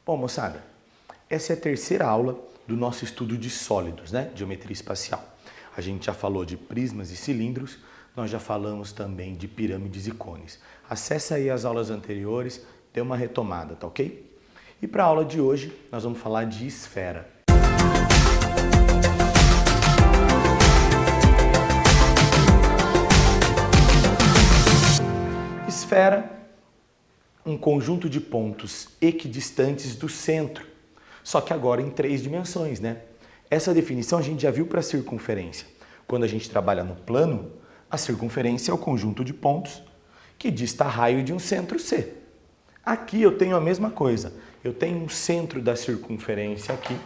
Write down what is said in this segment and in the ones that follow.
Bom, moçada, essa é a terceira aula do nosso estudo de sólidos, né? Geometria espacial. A gente já falou de prismas e cilindros, nós já falamos também de pirâmides e cones. Acesse aí as aulas anteriores, dê uma retomada, tá ok? E para a aula de hoje, nós vamos falar de esfera. Esfera, um conjunto de pontos equidistantes do centro, só que agora em 3 dimensões, né? Essa definição a gente já viu para a circunferência. Quando a gente trabalha no plano, a circunferência é o conjunto de pontos que dista raio de um centro C. Aqui eu tenho a mesma coisa. Eu tenho um centro da circunferência aqui,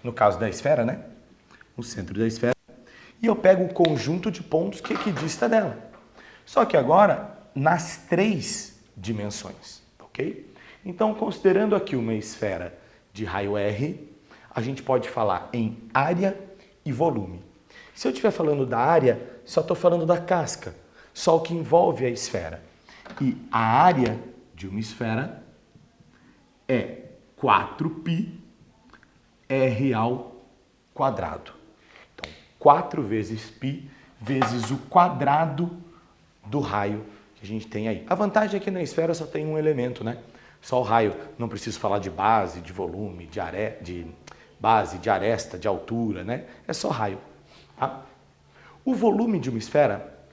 no caso da esfera, né? O centro da esfera. E eu pego o conjunto de pontos que equidista dela. Só que agora, nas 3 dimensões, ok? Então, considerando aqui uma esfera de raio R, a gente pode falar em área e volume. Se eu estiver falando da área, só estou falando da casca, só o que envolve a esfera. E a área de uma esfera é 4πr ao quadrado. Então, 4 vezes π vezes o quadrado do raio que a gente tem aí. A vantagem é que na esfera só tem um elemento, né? Só o raio. Não preciso falar de base, de volume, de base, de aresta, de altura, né? É só raio. Tá? O volume de uma esfera,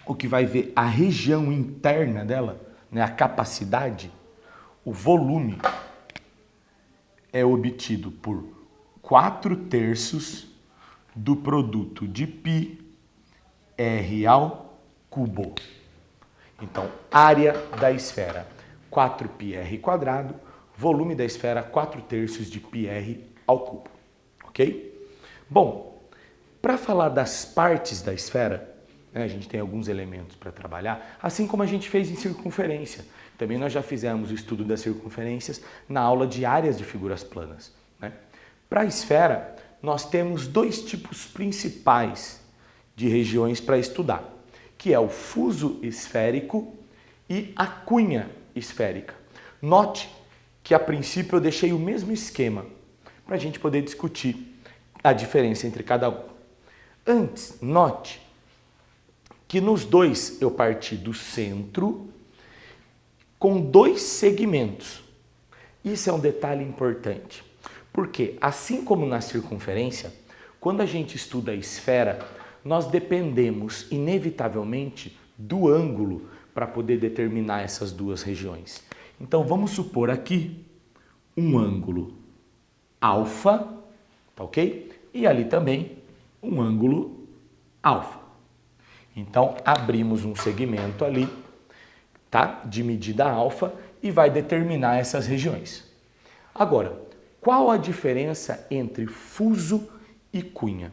o que vai ver a região interna dela, né? A capacidade, o volume é obtido por 4/3 do produto de πr ao cubo. Então, área da esfera, 4πr², volume da esfera, 4/3 de πr ao cubo. Ok? Bom, para falar das partes da esfera, né, a gente tem alguns elementos para trabalhar, assim como a gente fez em circunferência. Também nós já fizemos o estudo das circunferências na aula de áreas de figuras planas. Né? Para a esfera, nós temos 2 tipos principais de regiões para estudar, que é o fuso esférico e a cunha esférica. Note que a princípio eu deixei o mesmo esquema para a gente poder discutir a diferença entre cada um. Antes, note que nos dois eu parti do centro com 2 segmentos. Isso é um detalhe importante, porque assim como na circunferência, quando a gente estuda a esfera, nós dependemos inevitavelmente do ângulo para poder determinar essas 2 regiões. Então vamos supor aqui um ângulo alfa, tá ok? E ali também um ângulo alfa. Então abrimos um segmento ali, tá? De medida alfa e vai determinar essas regiões. Agora, qual a diferença entre fuso e cunha?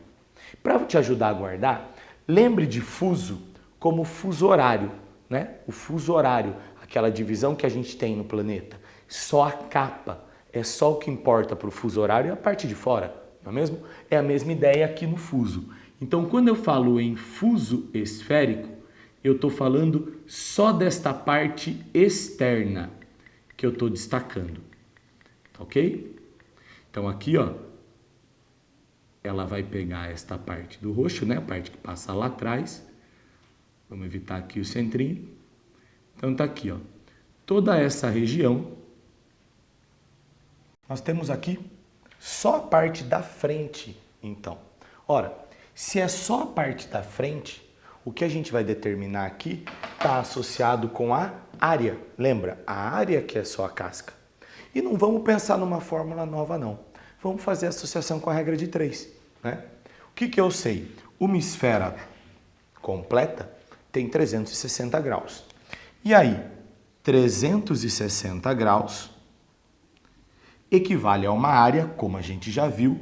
Para te ajudar a guardar, lembre de fuso como fuso horário, né? O fuso horário, aquela divisão que a gente tem no planeta. Só a capa, é só o que importa para o fuso horário e a parte de fora, não é mesmo? É a mesma ideia aqui no fuso. Então, quando eu falo em fuso esférico, eu estou falando só desta parte externa que eu estou destacando, tá ok? Então aqui, ó, ela vai pegar esta parte do roxo, né? A parte que passa lá atrás. Vamos evitar aqui o centrinho. Então tá aqui, ó. Toda essa região. Nós temos aqui só a parte da frente, então. Ora, se é só a parte da frente, o que a gente vai determinar aqui está associado com a área. Lembra? A área que é só a casca. E não vamos pensar numa fórmula nova, não. Vamos fazer associação com a regra de 3. Né? O que eu sei? Uma esfera completa tem 360 graus. E aí, 360 graus equivale a uma área, como a gente já viu,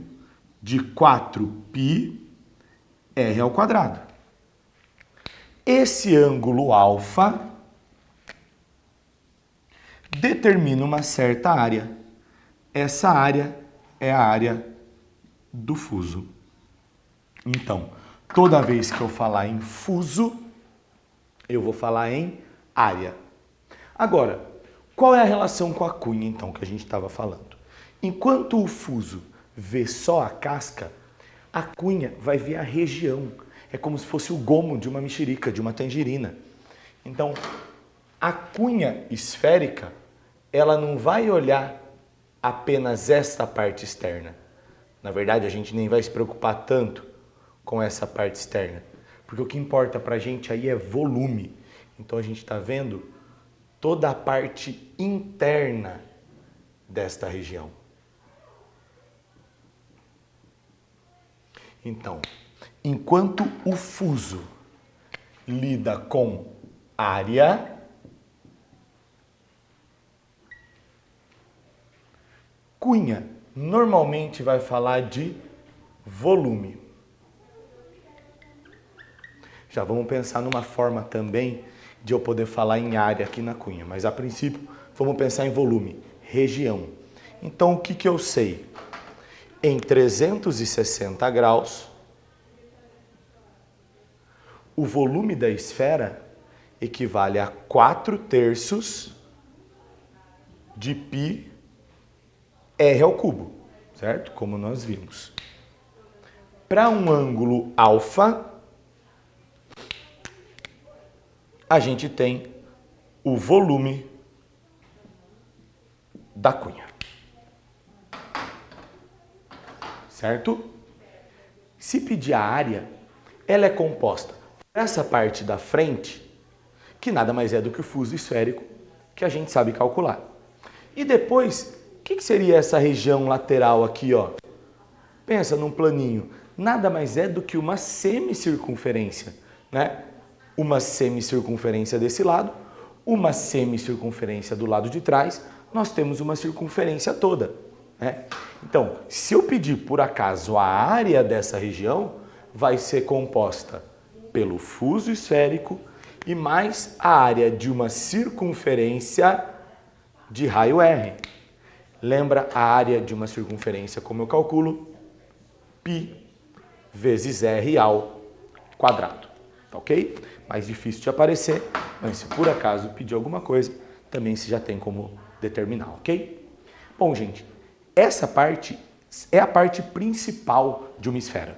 de 4πr². Esse ângulo alfa determina uma certa área. Essa área é a área do fuso. Então, toda vez que eu falar em fuso, eu vou falar em área. Agora, Qual é a relação com a cunha, então, que a gente estava falando? Enquanto o fuso vê só a casca, a cunha vai ver a região. É como se fosse o gomo de uma mexerica, de uma tangerina. Então, a cunha esférica, ela não vai olhar apenas esta parte externa. Na verdade, a gente nem vai se preocupar tanto com essa parte externa, porque o que importa para a gente aí é volume. Então, a gente está vendo toda a parte interna desta região. Então, enquanto o fuso lida com área, cunha normalmente vai falar de volume. Já vamos pensar numa forma também de eu poder falar em área aqui na cunha, mas a princípio vamos pensar em volume, região. Então o que eu sei? Em 360 graus, o volume da esfera equivale a 4/3 de π r ao cubo, certo? Como nós vimos. Para um ângulo alfa, a gente tem o volume da cunha. Certo? Se pedir a área, ela é composta por essa parte da frente, que nada mais é do que o fuso esférico, que a gente sabe calcular. E depois, o que seria essa região lateral aqui, ó? Pensa num planinho. Nada mais é do que uma semicircunferência, né? Uma semicircunferência desse lado, uma semicircunferência do lado de trás, nós temos uma circunferência toda, né? Então, se eu pedir por acaso a área dessa região, vai ser composta pelo fuso esférico e mais a área de uma circunferência de raio R. Lembra a área de uma circunferência como eu calculo? Π vezes R ao quadrado, tá ok? Mais difícil de aparecer, mas se por acaso pedir alguma coisa, também se já tem como determinar, ok? Bom, gente, essa parte é a parte principal de uma esfera,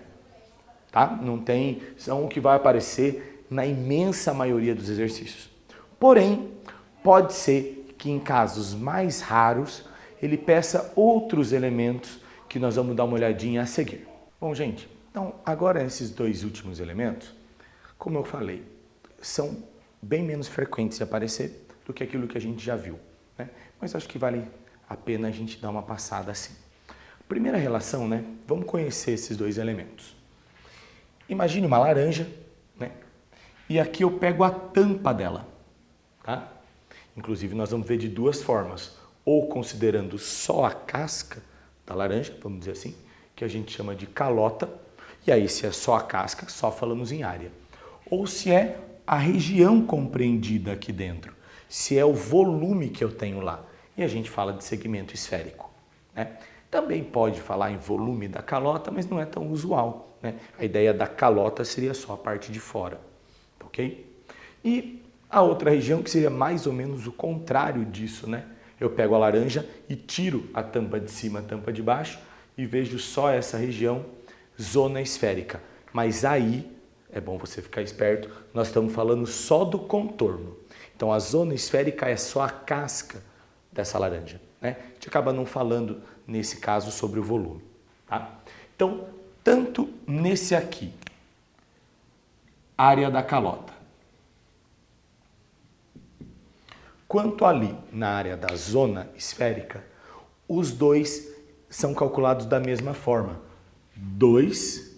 tá? Não tem, são o que vai aparecer na imensa maioria dos exercícios. Porém, pode ser que em casos mais raros, ele peça outros elementos que nós vamos dar uma olhadinha a seguir. Bom, gente, então agora esses dois últimos elementos, como eu falei, são bem menos frequentes de aparecer do que aquilo que a gente já viu, né? Mas acho que vale a pena a gente dar uma passada assim. Primeira relação, né? Vamos conhecer esses dois elementos. Imagine uma laranja, né? E aqui eu pego a tampa dela, tá? Inclusive nós vamos ver de duas formas, ou considerando só a casca da laranja, vamos dizer assim, que a gente chama de calota, e aí se é só a casca, só falamos em área. Ou se é a região compreendida aqui dentro, se é o volume que eu tenho lá, e a gente fala de segmento esférico, né? Também pode falar em volume da calota, mas não é tão usual, né? A ideia da calota seria só a parte de fora, ok? E a outra região que seria mais ou menos o contrário disso, né? Eu pego a laranja e tiro a tampa de cima, a tampa de baixo e vejo só essa região, zona esférica. Mas aí, é bom você ficar esperto, nós estamos falando só do contorno. Então a zona esférica é só a casca dessa laranja, né? A gente acaba não falando, nesse caso, sobre o volume, tá? Então, tanto nesse aqui, área da calota, quanto ali na área da zona esférica, os dois são calculados da mesma forma. 2πrh.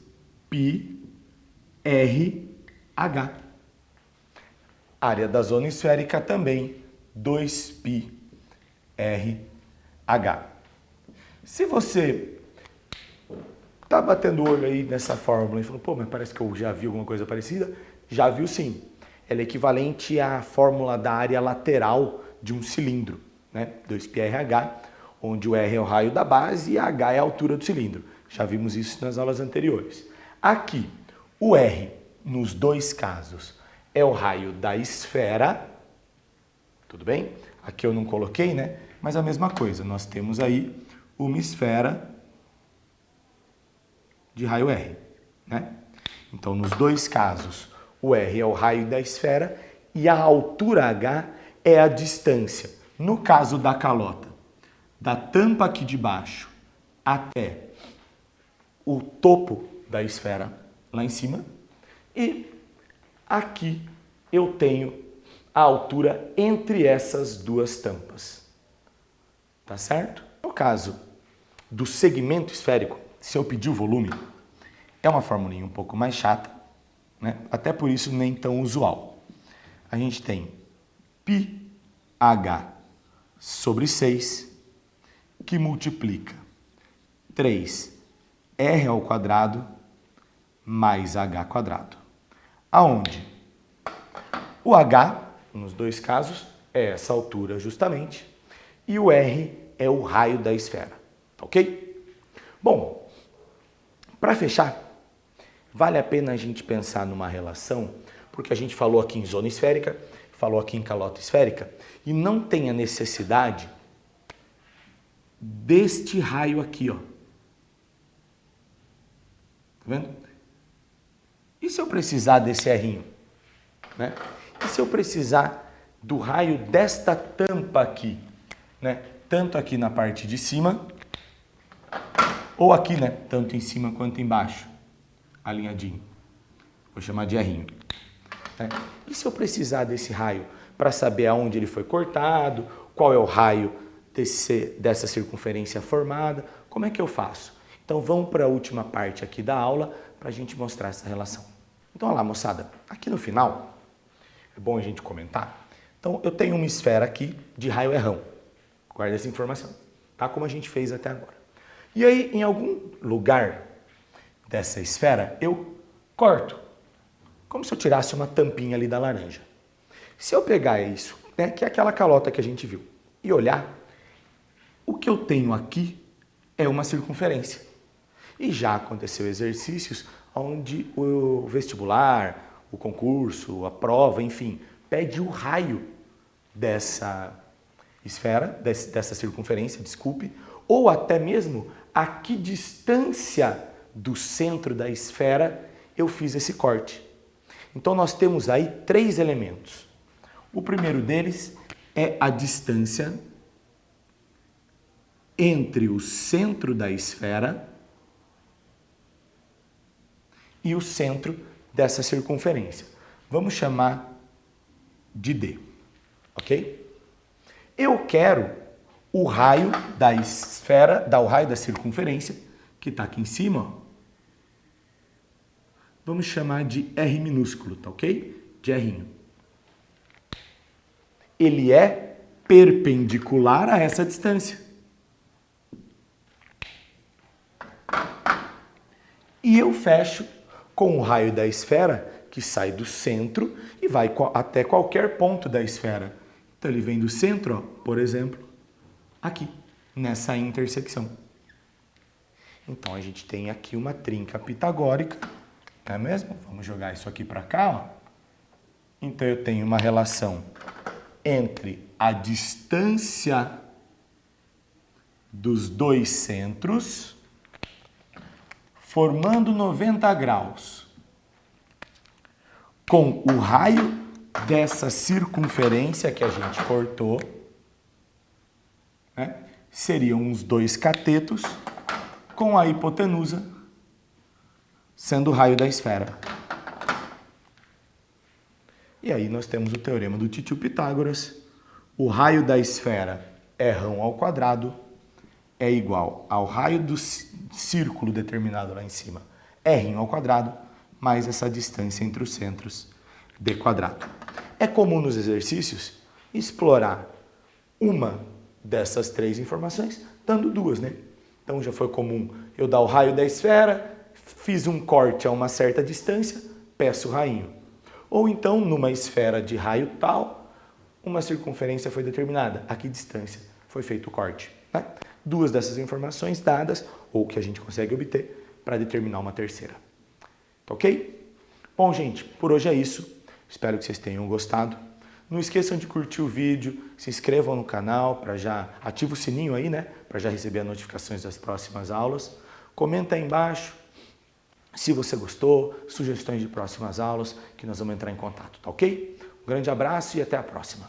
Área da zona esférica também, 2πrh. Se você está batendo o olho aí nessa fórmula e falou, pô, mas parece que eu já vi alguma coisa parecida, já viu sim. Ela é equivalente à fórmula da área lateral de um cilindro, né? 2πrh, onde o R é o raio da base e a H é a altura do cilindro. Já vimos isso nas aulas anteriores. Aqui, o R, nos dois casos, é o raio da esfera, tudo bem? Aqui eu não coloquei, né? Mas a mesma coisa, nós temos aí uma esfera de raio R, né? Então, nos dois casos, o R é o raio da esfera e a altura H é a distância. No caso da calota, da tampa aqui de baixo até o topo da esfera lá em cima, e aqui eu tenho a altura entre essas duas tampas. Tá certo? No caso do segmento esférico, se eu pedir o volume, é uma formulinha um pouco mais chata, né? Até por isso nem tão usual. A gente tem πh sobre 6, que multiplica 3r ao quadrado mais h quadrado. Aonde o h, nos dois casos, é essa altura justamente, e o r é o raio da esfera, ok? Bom, para fechar, vale a pena a gente pensar numa relação, porque a gente falou aqui em zona esférica, falou aqui em calota esférica, e não tem a necessidade deste raio aqui, ó. Tá vendo? E se eu precisar desse errinho? Né? E se eu precisar do raio desta tampa aqui? Né? Tanto aqui na parte de cima, ou aqui, né? Tanto em cima quanto embaixo, alinhadinho. Vou chamar de errinho. Né? E se eu precisar desse raio para saber aonde ele foi cortado, qual é o raio dessa circunferência formada, como é que eu faço? Então vamos para a última parte aqui da aula para a gente mostrar essa relação. Então olha lá, moçada, aqui no final, é bom a gente comentar. Então eu tenho uma esfera aqui de raio errão. Guarda essa informação, tá? Como a gente fez até agora. E aí, em algum lugar dessa esfera, eu corto. Como se eu tirasse uma tampinha ali da laranja. Se eu pegar isso, né, que é aquela calota que a gente viu, e olhar, o que eu tenho aqui é uma circunferência. E já aconteceu exercícios onde o vestibular, o concurso, a prova, enfim, pede o raio dessa esfera, dessa circunferência, desculpe, ou até mesmo a que distância do centro da esfera eu fiz esse corte. Então nós temos aí 3 elementos. O primeiro deles é a distância entre o centro da esfera e o centro dessa circunferência. Vamos chamar de D, ok? Eu quero o raio da esfera, o raio da circunferência, que está aqui em cima, ó. Vamos chamar de R minúsculo, tá ok? De R'inho. Ele é perpendicular a essa distância. E eu fecho com o raio da esfera, que sai do centro e vai até qualquer ponto da esfera. Então ele vem do centro, ó, por exemplo, aqui, nessa intersecção. Então a gente tem aqui uma trinca pitagórica, não é mesmo? Vamos jogar isso aqui para cá, ó. Então eu tenho uma relação entre a distância dos dois centros, formando 90 graus, com o raio dessa circunferência que a gente cortou, né? Seriam os 2 catetos, com a hipotenusa sendo o raio da esfera. E aí nós temos o teorema do titio Pitágoras. O raio da esfera R ao quadrado é igual ao raio do círculo determinado lá em cima, R ao quadrado, mais essa distância entre os centros, D quadrado. É comum nos exercícios explorar uma dessas 3 informações, dando 2, né? Então já foi comum eu dar o raio da esfera, fiz um corte a uma certa distância, peço o rainho. Ou então, numa esfera de raio tal, uma circunferência foi determinada, a que distância foi feito o corte, né? 2 dessas informações dadas, ou que a gente consegue obter, para determinar uma terceira. Tá ok? Bom, gente, por hoje é isso. Espero que vocês tenham gostado. Não esqueçam de curtir o vídeo, se inscrevam no canal, para já ativa o sininho aí, né? Para já receber as notificações das próximas aulas. Comenta aí embaixo se você gostou, sugestões de próximas aulas, que nós vamos entrar em contato, tá ok? Um grande abraço e até a próxima.